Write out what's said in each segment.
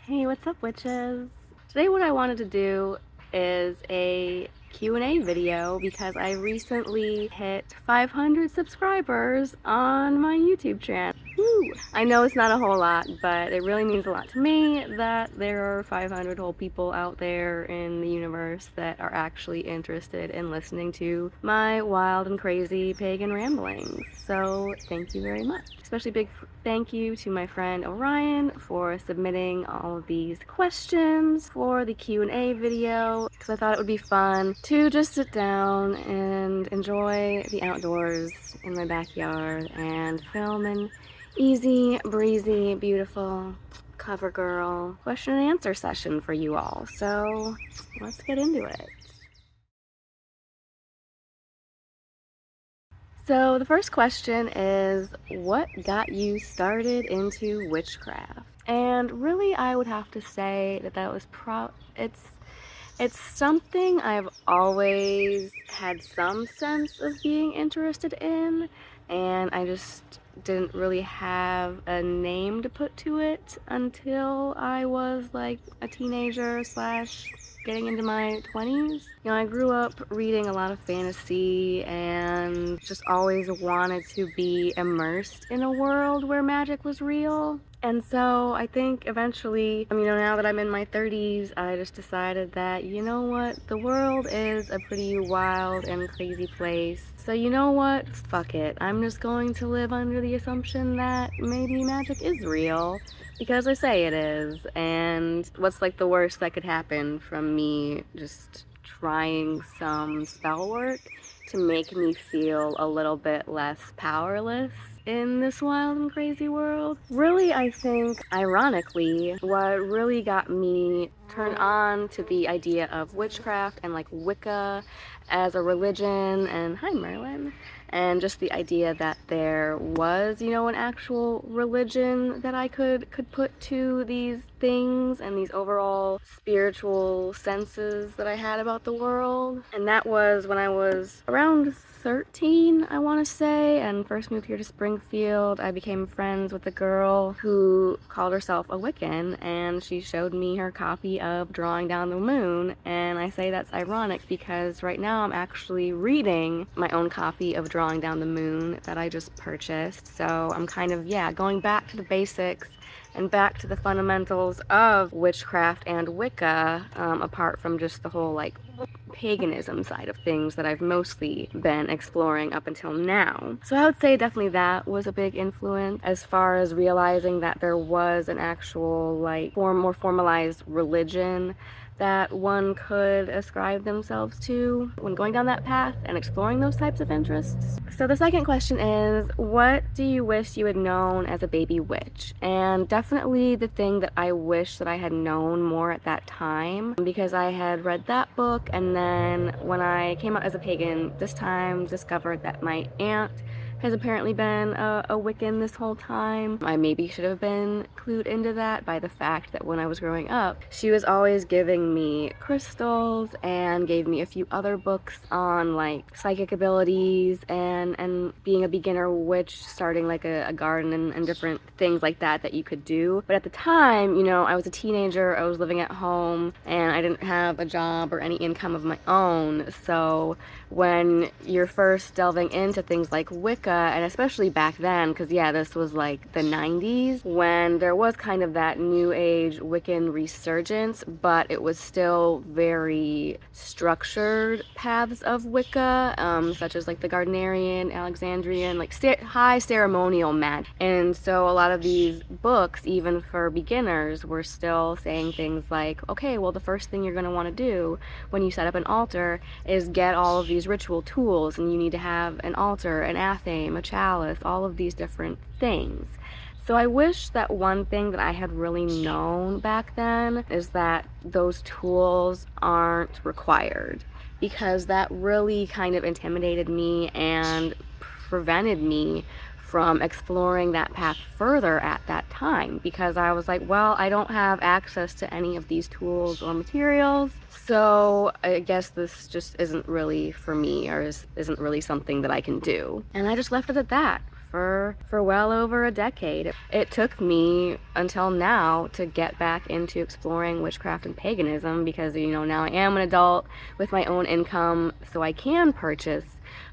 Hey, what's up, witches? Today what I wanted to do is a Q&A video because I recently hit 500 subscribers on my YouTube channel. Woo! I know it's not a whole lot, but it really means a lot to me that there are 500 whole people out there in the universe that are actually interested in listening to my wild and crazy pagan ramblings. So thank you very much. Especially big thank you to my friend Orion for submitting all of these questions for the Q&A video because I thought it would be fun to just sit down and enjoy the outdoors in my backyard and film an easy, breezy, beautiful cover girl question and answer session for you all. So let's get into it. So the first question is, what got you started into witchcraft? And really, I would have to say that was it's something I've always had some sense of being interested in, and I just didn't really have a name to put to it until I was like a teenager slash getting into my 20s. You know, I grew up reading a lot of fantasy and just always wanted to be immersed in a world where magic was real. And so I think eventually, now that I'm in my 30s, I just decided that, you know what, the world is a pretty wild and crazy place. So you know what, fuck it. I'm just going to live under the assumption that maybe magic is real because I say it is. And what's like the worst that could happen from me just trying some spell work to make me feel a little bit less powerless in this wild and crazy world? Really, I think, ironically, what really got me turned on to the idea of witchcraft and like Wicca as a religion, and hi Merlin, and just the idea that there was, an actual religion that I could put to these things and these overall spiritual senses that I had about the world. And that was when I was around 13, I want to say, and first moved here to Springfield. I became friends with a girl who called herself a Wiccan, and she showed me her copy of Drawing Down the Moon. And I say that's ironic because right now I'm actually reading my own copy of Drawing Down the Moon that I just purchased. So I'm kind of, going back to the basics and back to the fundamentals of witchcraft and Wicca, apart from just the whole like paganism side of things that I've mostly been exploring up until now. So I would say definitely that was a big influence as far as realizing that there was an actual like more formalized religion that one could ascribe themselves to when going down that path and exploring those types of interests. So the second question is, what do you wish you had known as a baby witch? And definitely the thing that I wish that I had known more at that time, because I had read that book, and then when I came out as a pagan this time, discovered that my aunt has apparently been a Wiccan this whole time. I maybe should have been clued into that by the fact that when I was growing up, she was always giving me crystals and gave me a few other books on like psychic abilities and being a beginner witch, starting like a garden and different things like that you could do. But at the time, I was a teenager, I was living at home, and I didn't have a job or any income of my own. So when you're first delving into things like Wicca, and especially back then, because this was like the 90s, when there was kind of that new age Wiccan resurgence, but it was still very structured paths of Wicca, such as like the Gardnerian, Alexandrian, like high ceremonial magic. And so a lot of these books, even for beginners, were still saying things like, okay, well, the first thing you're going to want to do when you set up an altar is get all of these ritual tools, and you need to have an altar, an athame, a chalice, all of these different things. So I wish that one thing that I had really known back then is that those tools aren't required, because that really kind of intimidated me and prevented me from exploring that path further at that time, because I was like, well, I don't have access to any of these tools or materials, so I guess this just isn't really for me, or isn't really something that I can do. And I just left it at that for well over a decade. It took me until now to get back into exploring witchcraft and paganism because, now I am an adult with my own income, so I can purchase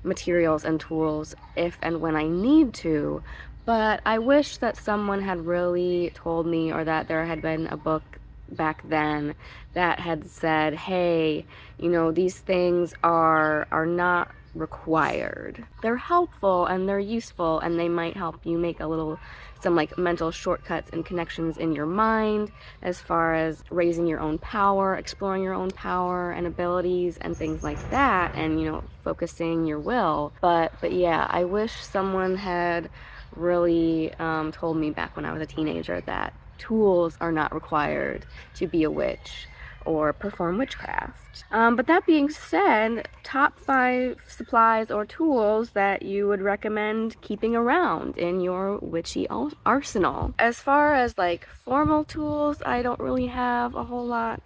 materials and tools if and when I need to. But I wish that someone had really told me, or that there had been a book back then that had said, hey, these things are not required. They're helpful and they're useful, and they might help you make some like mental shortcuts and connections in your mind as far as raising your own power, exploring your own power and abilities and things like that, and focusing your will. But yeah, I wish someone had really told me back when I was a teenager that tools are not required to be a witch or perform witchcraft. But that being said, top 5 supplies or tools that you would recommend keeping around in your witchy arsenal. As far as like formal tools, I don't really have a whole lot,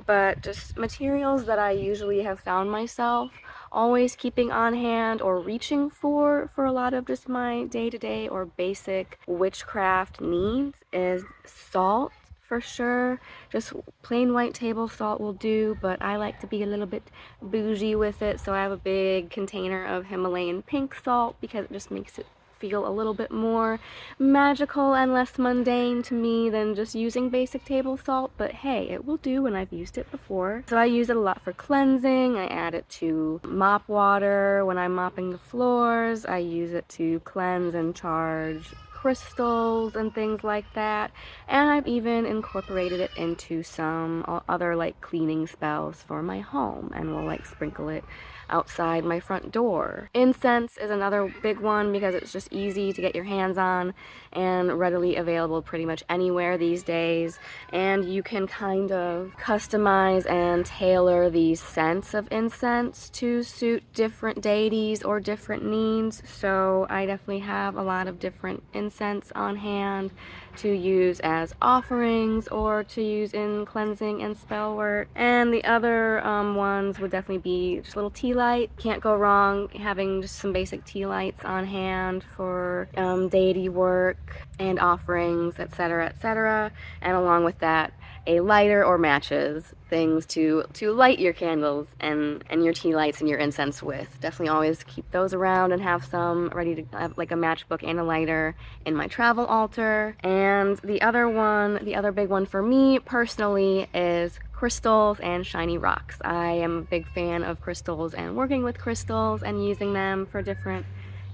but just materials that I usually have found myself always keeping on hand or reaching for a lot of just my day-to-day or basic witchcraft needs is salt, for sure. Just plain white table salt will do, but I like to be a little bit bougie with it, so I have a big container of Himalayan pink salt because it just makes it feel a little bit more magical and less mundane to me than just using basic table salt, but hey, it will do, and I've used it before. So I use it a lot for cleansing. I add it to mop water when I'm mopping the floors. I use it to cleanse and charge crystals and things like that, and I've even incorporated it into some other like cleaning spells for my home, and will like sprinkle it outside my front door. Incense is another big one because it's just easy to get your hands on and readily available pretty much anywhere these days, and you can kind of customize and tailor these scents of incense to suit different deities or different needs. So I definitely have a lot of different incense on hand to use as offerings or to use in cleansing and spell work. And the other ones would definitely be just a little tea light. Can't go wrong having just some basic tea lights on hand for deity work and offerings, etc., etc. And along with that, a lighter or matches, things to light your candles and your tea lights and your incense with. Definitely always keep those around and have some ready to have like a matchbook and a lighter in my travel altar. And the other big one for me personally is crystals and shiny rocks. I am a big fan of crystals and working with crystals and using them for different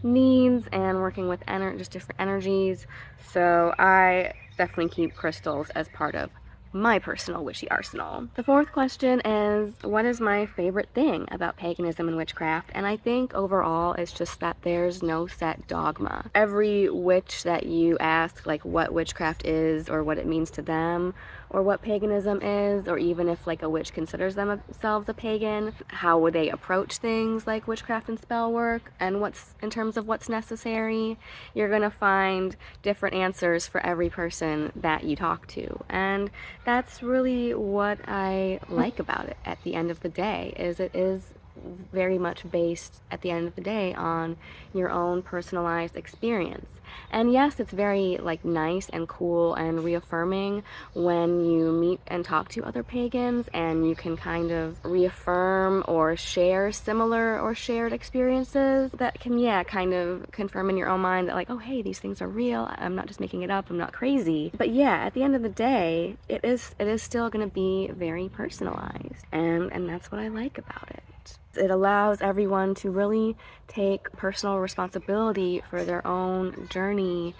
needs and working with just different energies. So I definitely keep crystals as part of my personal witchy arsenal. The 4th question is, what is my favorite thing about paganism and witchcraft? And I think overall it's just that there's no set dogma. Every witch that you ask like what witchcraft is or what it means to them, or what paganism is, or even if like a witch considers themselves a pagan, how would they approach things like witchcraft and spell work, and what's in terms of what's necessary, you're gonna find different answers for every person that you talk to. And that's really what I like about it at the end of the day, is it is very much based at the end of the day on your own personalized experience. And yes, it's very like nice and cool and reaffirming when you meet and talk to other pagans and you can kind of reaffirm or share similar or shared experiences that can kind of confirm in your own mind that like, oh hey, these things are real, I'm not just making it up, I'm not crazy. But yeah, at the end of the day, it is still going to be very personalized, and that's what I like about it. It allows everyone to really take personal responsibility for their own journey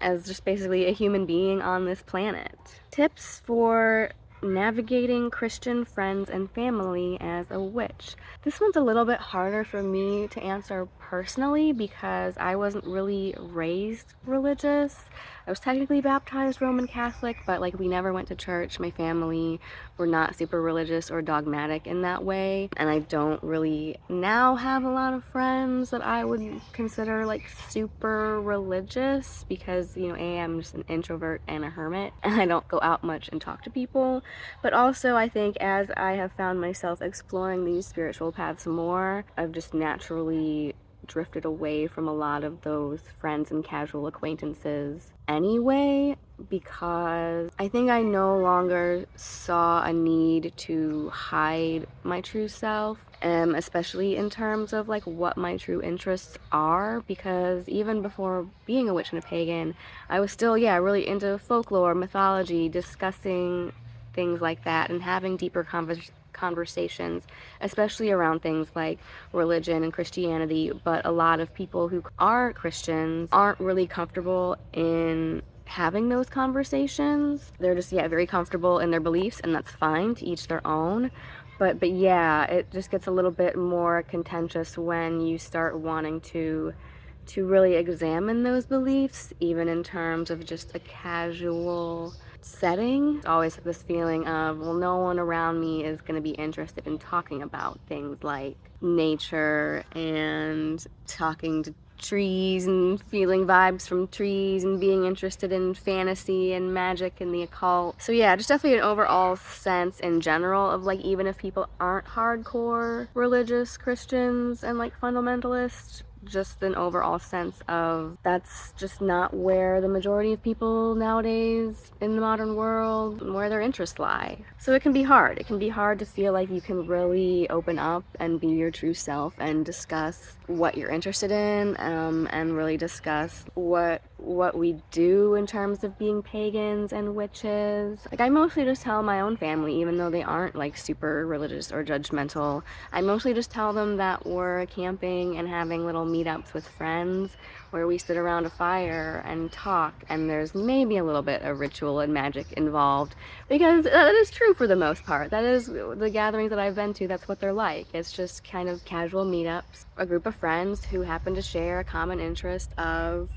as just basically a human being on this planet. Tips for navigating Christian friends and family as a witch. This one's a little bit harder for me to answer personally because I wasn't really raised religious. I was technically baptized Roman Catholic, but like we never went to church. My family were not super religious or dogmatic in that way, and I don't really now have a lot of friends that I would consider like super religious because, I'm just an introvert and a hermit and I don't go out much and talk to people. But also I think as I have found myself exploring these spiritual paths more, I've just naturally drifted away from a lot of those friends and casual acquaintances anyway, because I think I no longer saw a need to hide my true self, especially in terms of like what my true interests are, because even before being a witch and a pagan, I was still, yeah, really into folklore, mythology, discussing things like that, and having deeper conversations, especially around things like religion and Christianity. But a lot of people who are Christians aren't really comfortable in having those conversations. They're just, yeah, very comfortable in their beliefs, and that's fine, to each their own. But yeah, it just gets a little bit more contentious when you start wanting to really examine those beliefs, even in terms of just a casual setting. Always have this feeling of, well, no one around me is going to be interested in talking about things like nature and talking to trees and feeling vibes from trees and being interested in fantasy and magic and the occult. So yeah, just definitely an overall sense in general of like, even if people aren't hardcore religious Christians and like fundamentalists, just an overall sense of that's just not where the majority of people nowadays in the modern world, where their interests lie. So it can be hard. It can be hard to feel like you can really open up and be your true self and discuss what you're interested in, and really discuss what we do in terms of being pagans and witches. Like, I mostly just tell my own family, even though they aren't like super religious or judgmental. I mostly just tell them that we're camping and having little meetups with friends where we sit around a fire and talk, and there's maybe a little bit of ritual and magic involved, because that is true for the most part. That is the gatherings that I've been to, that's what they're like. It's just kind of casual meetups, a group of friends who happen to share a common interest of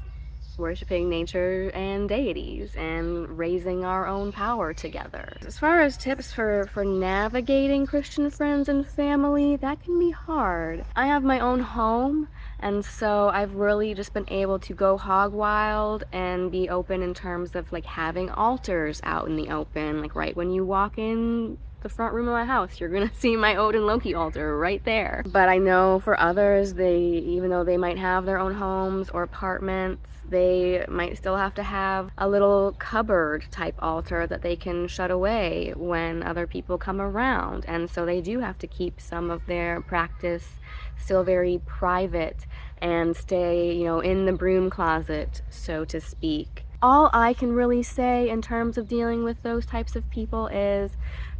worshiping nature and deities and raising our own power together. As far as tips for navigating Christian friends and family, that can be hard. I have my own home, and so I've really just been able to go hog wild and be open in terms of like having altars out in the open. Like, right when you walk in the front room of my house, you're gonna see my Odin Loki altar right there. But I know for others, even though they might have their own homes or apartments, they might still have to have a little cupboard type altar that they can shut away when other people come around. And so they do have to keep some of their practice still very private and stay, in the broom closet, so to speak. All I can really say in terms of dealing with those types of people is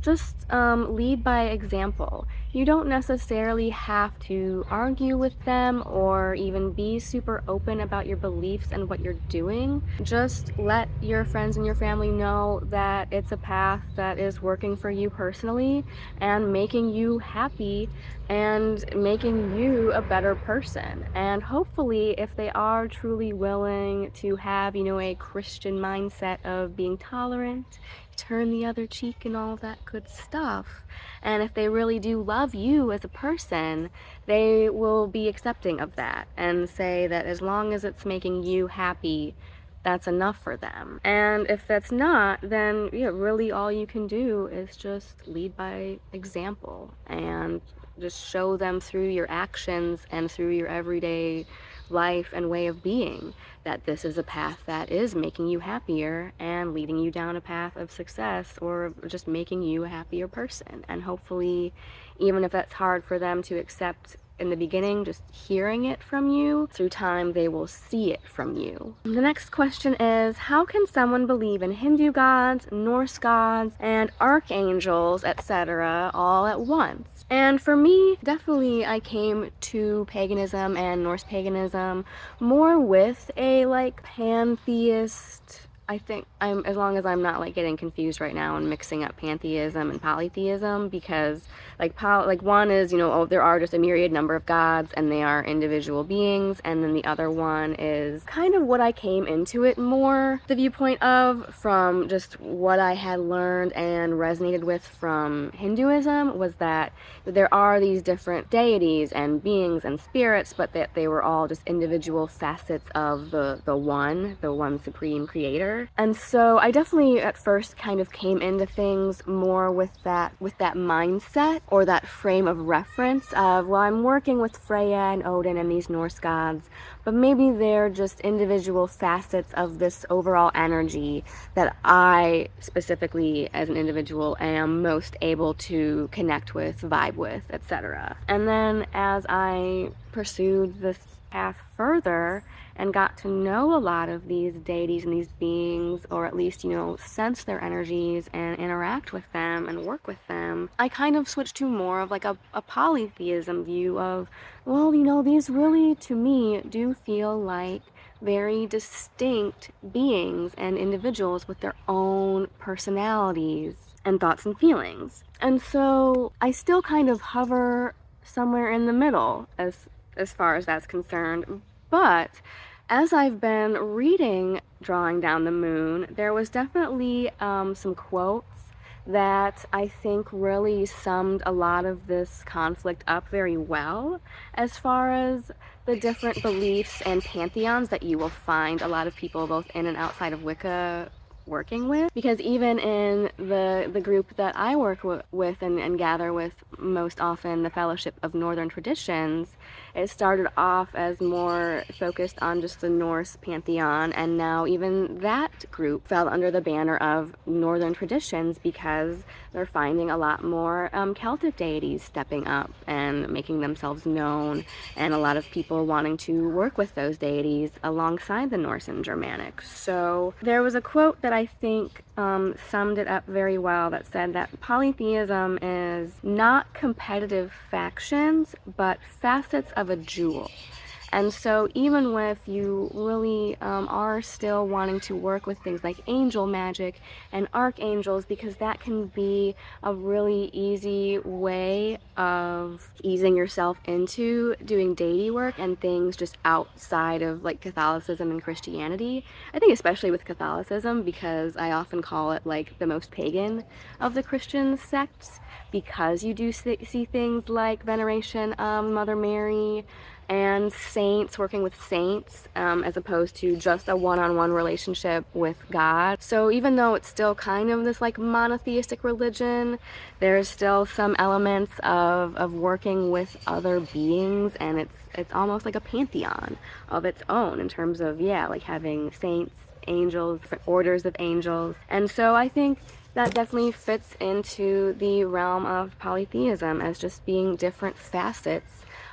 just lead by example. You don't necessarily have to argue with them or even be super open about your beliefs and what you're doing. Just let your friends and your family know that it's a path that is working for you personally and making you happy and making you a better person. And hopefully, if they are truly willing to have, a Christian mindset of being tolerant, turn the other cheek and all that good stuff, and if they really do love you as a person, they will be accepting of that and say that as long as it's making you happy, that's enough for them. And if that's not, then really all you can do is just lead by example and just show them through your actions and through your everyday life and way of being that this is a path that is making you happier and leading you down a path of success, or just making you a happier person. And hopefully, even if that's hard for them to accept in the beginning, just hearing it from you, through time they will see it from you. The next question is, how can someone believe in Hindu gods, Norse gods, and archangels, etc. all at once? And for me, definitely I came to paganism and Norse paganism more with a pantheist. I think as long as I'm not getting confused right now and mixing up pantheism and polytheism, because one is, there are just a myriad number of gods and they are individual beings, and then the other one is kind of what I came into it more the viewpoint of from just what I had learned and resonated with from Hinduism, was that there are these different deities and beings and spirits, but that they were all just individual facets of the one supreme creator. together. And so I definitely at first kind of came into things more with that mindset, or that frame of reference of, well, I'm working with Freya and Odin and these Norse gods, but maybe they're just individual facets of this overall energy that I specifically as an individual am most able to connect with, vibe with, etc. And then as I pursued this path further and got to know a lot of these deities and these beings, or at least, sense their energies and interact with them and work with them, I kind of switched to more of like a polytheism view of, well, these really, to me, do feel like very distinct beings and individuals with their own personalities and thoughts and feelings. And so I still kind of hover somewhere in the middle as far as that's concerned. But as I've been reading Drawing Down the Moon, there was definitely some quotes that I think really summed a lot of this conflict up very well, as far as the different beliefs and pantheons that you will find a lot of people both in and outside of Wicca working with. Because even in the group that I work with and gather with most often, the Fellowship of Northern Traditions, it started off as more focused on just the Norse pantheon, and now even that group fell under the banner of Northern Traditions because they're finding a lot more Celtic deities stepping up and making themselves known, and a lot of people wanting to work with those deities alongside the Norse and Germanic. So there was a quote that I think summed it up very well, that said that polytheism is not competitive factions, but facets of a jewel. And so even if you really are still wanting to work with things like angel magic and archangels, because that can be a really easy way of easing yourself into doing deity work and things just outside of like Catholicism and Christianity. I think especially with Catholicism, because I often call it like the most pagan of the Christian sects, because you do see things like veneration of Mother Mary and saints, working with saints, as opposed to just a one-on-one relationship with God. So even though it's still kind of this like monotheistic religion, there's still some elements of working with other beings, and it's almost like a pantheon of its own in terms of, like having saints, angels, different orders of angels. And so I think that definitely fits into the realm of polytheism as just being different facets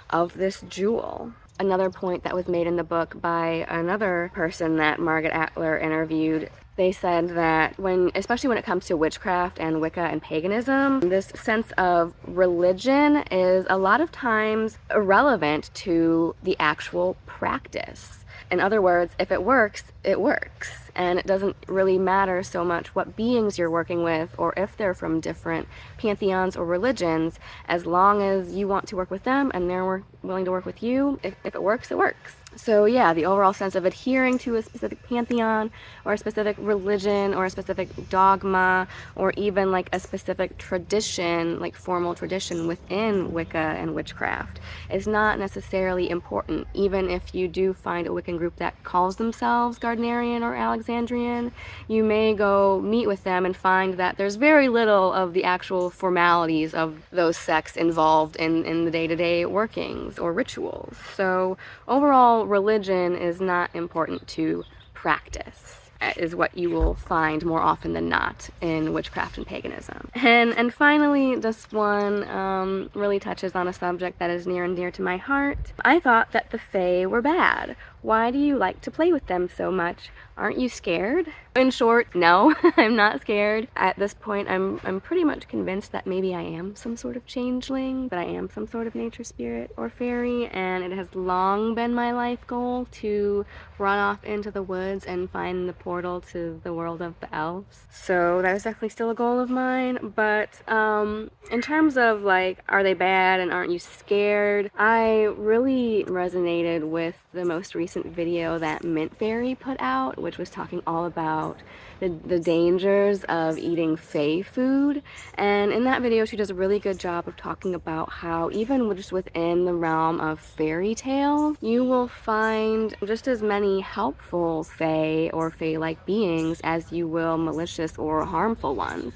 of this jewel. Another point that was made in the book by another person that Margaret Atler interviewed, they said that especially when it comes to witchcraft and Wicca and paganism, this sense of religion is a lot of times irrelevant to the actual practice. In other words, if it works, it works. And it doesn't really matter so much what beings you're working with or if they're from different pantheons or religions, as long as you want to work with them and they're willing to work with you. If it works, it works. So the overall sense of adhering to a specific pantheon or a specific religion or a specific dogma or even like a specific tradition, like formal tradition within Wicca and witchcraft, is not necessarily important. Even if you do find a Wiccan group that calls themselves Gardnerian or Alexandrian, you may go meet with them and find that there's very little of the actual formalities of those sects involved in the day-to-day workings or rituals. So overall, religion is not important to practice, is what you will find more often than not in witchcraft and paganism. And finally, this one really touches on a subject that is near and dear to my heart. I thought that the Fae were bad. Why do you like to play with them so much? Aren't you scared? In short, no, I'm not scared. At this point, I'm pretty much convinced that maybe I am some sort of changeling, that I am some sort of nature spirit or fairy, and it has long been my life goal to run off into the woods and find the portal to the world of the elves. So that is definitely still a goal of mine. But in terms of like, are they bad and aren't you scared? I really resonated with the most recent video that Mint Fairy put out, which was talking all about the dangers of eating fae food. And in that video, she does a really good job of talking about how even just within the realm of fairy tale, you will find just as many helpful fae or fae-like beings as you will malicious or harmful ones.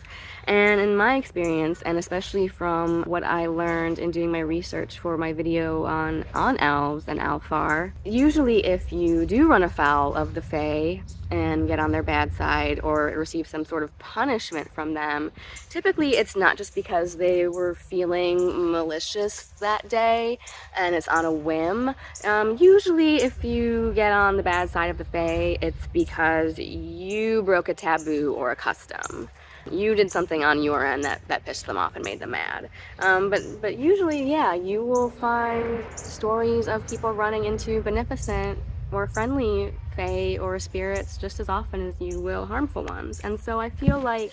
And in my experience, and especially from what I learned in doing my research for my video on elves and Alfar, usually if you do run afoul of the fae and get on their bad side or receive some sort of punishment from them, typically it's not just because they were feeling malicious that day and it's on a whim. Usually if you get on the bad side of the fae, it's because you broke a taboo or a custom. You did something on your end that pissed them off and made them mad. But usually, yeah, you will find stories of people running into beneficent or friendly fae or spirits just as often as you will harmful ones. And so I feel like,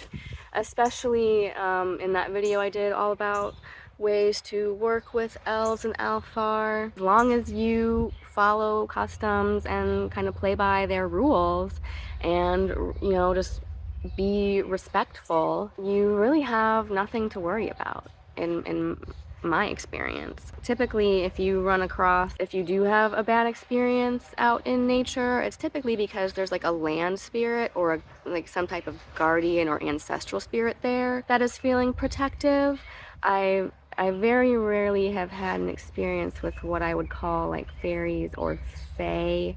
especially in that video I did all about ways to work with elves and Alfar, as long as you follow customs and kind of play by their rules and, you know, just be respectful, you really have nothing to worry about in my experience. Typically, if you do have a bad experience out in nature, it's typically because there's like a land spirit or like some type of guardian or ancestral spirit there that is feeling protective. I very rarely have had an experience with what I would call like fairies or fae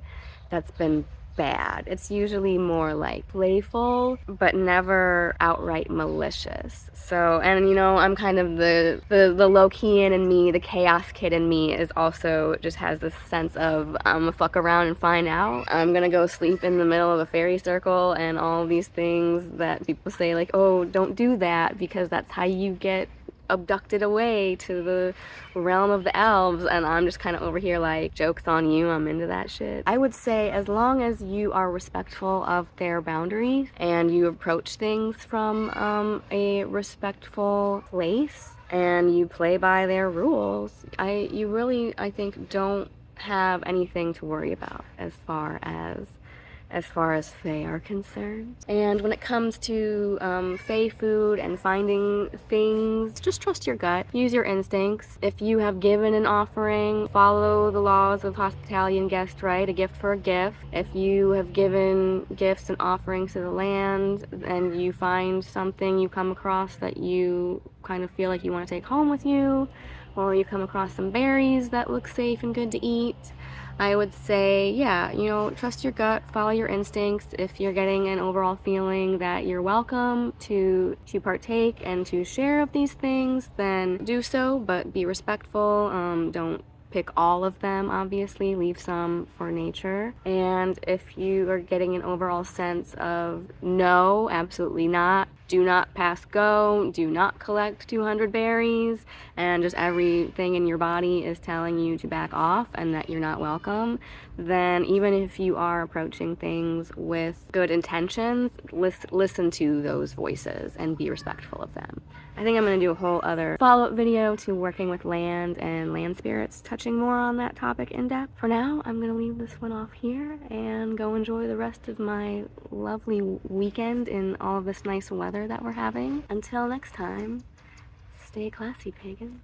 that's been bad. It's usually more like playful, but never outright malicious. So, and you know, I'm kind of the low-key in me, the chaos kid in me is also just has this sense of I'm gonna fuck around and find out. I'm gonna go sleep in the middle of a fairy circle and all these things that people say like, oh, don't do that because that's how you get abducted away to the realm of the elves, and I'm just kind of over here like, joke's on you, I'm into that shit. I would say as long as you are respectful of their boundaries and you approach things from a respectful place and you play by their rules, you really, I think, don't have anything to worry about as far as fae are concerned. And when it comes to fae food and finding things, just trust your gut. Use your instincts. If you have given an offering, follow the laws of hospitality and guest right, a gift for a gift. If you have given gifts and offerings to the land and you find something you come across that you kind of feel like you want to take home with you, or you come across some berries that look safe and good to eat, I would say, yeah, you know, trust your gut, follow your instincts. If you're getting an overall feeling that you're welcome to partake and to share of these things, then do so, but be respectful. Don't pick all of them, obviously, leave some for nature. And if you are getting an overall sense of no, absolutely not, do not pass go, do not collect 200 berries, and just everything in your body is telling you to back off and that you're not welcome, then even if you are approaching things with good intentions, listen to those voices and be respectful of them. I think I'm going to do a whole other follow-up video to working with land and land spirits, touching more on that topic in depth. For now, I'm going to leave this one off here and go enjoy the rest of my lovely weekend in all of this nice weather that we're having. Until next time, stay classy, pagan.